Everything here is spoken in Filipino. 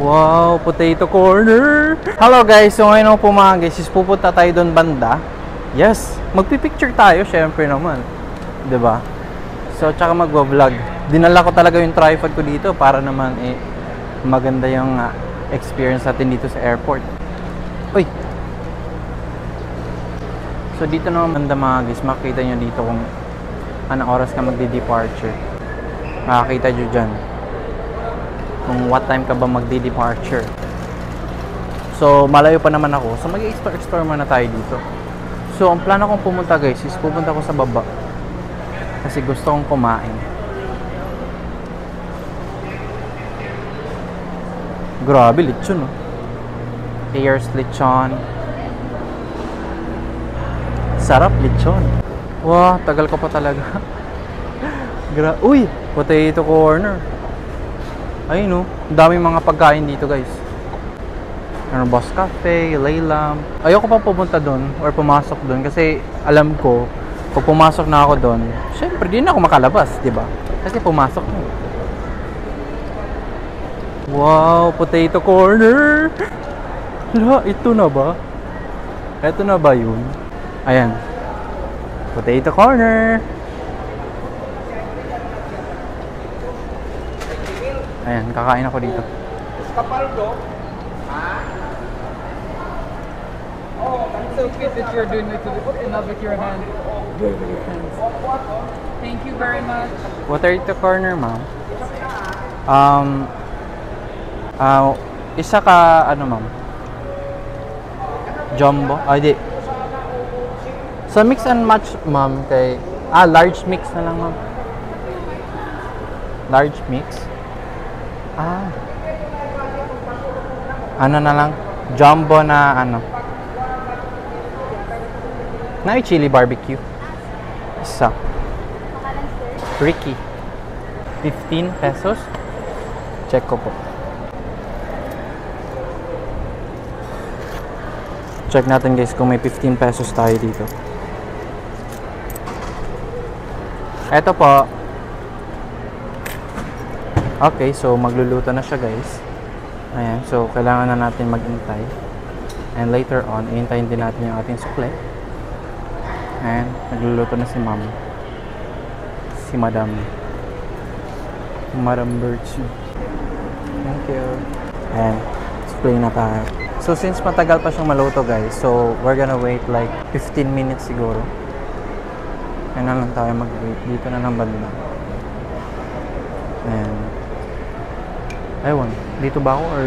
Wow, potato corner! Hello guys, so ngayon po mga guys, pupunta tayo doon banda. Yes, magpipicture tayo, syempre naman. 'Di ba? So, tsaka magwa-vlog. Dinala ko talaga yung tripod ko dito para naman maganda yung experience natin dito sa airport. Uy! So, dito naman banda mga guys, makikita nyo dito kung anong oras ka magde-departure. Makakita nyo dyan kung what time ka ba magde-departure. So, malayo pa naman ako. So, mag-explore muna tayo dito. So, ang plano kong pumunta guys is pupunta ko sa baba. Kasi gusto kong kumain. Grabe, lechon oh. Ayers lechon. Sarap lechon. Wow, tagal ko pa talaga. Uy, potato corner. Ayun oh, daming mga pagkain dito guys. Ano, Boss Cafe, Laylam. Ayoko pa pumunta doon or pumasok doon kasi alam ko pag pumasok na ako doon, syempre di na ako makalabas, di ba? Kasi pumasok na. Wow, potato corner. Hala, ito na ba? Ito na ba yun? Ayan. Potato corner. Ayan, kakain ako dito. Escapaldo? Oh, it's so cute that you're doing it with your hand. With your hands. Thank you very much. Potato corner, ma'am. Isa ka, ano ma'am? Jumbo? Di. Sa mix and match, ma'am, kay... large mix na lang, ma'am. Large mix? Ano na lang? Jumbo na, ano? Na chili barbecue. Isa. Ricky. 15 pesos. Check ko po. Check natin guys kung may 15 pesos tayo dito. Eto po. Okay, so magluluto na siya guys. Ayan, so kailangan na natin maghintay. And later on, ihintayin din natin yung ating sukle. And nagluluto na si ma'am. Si Madam Birchie. Thank you. And explain na tayo. So since matagal pa siyang maluto guys, so we're gonna wait like 15 minutes siguro. Kaya na lang tayo mag-wait. Dito na lang banda. And ewan, dito ba ako or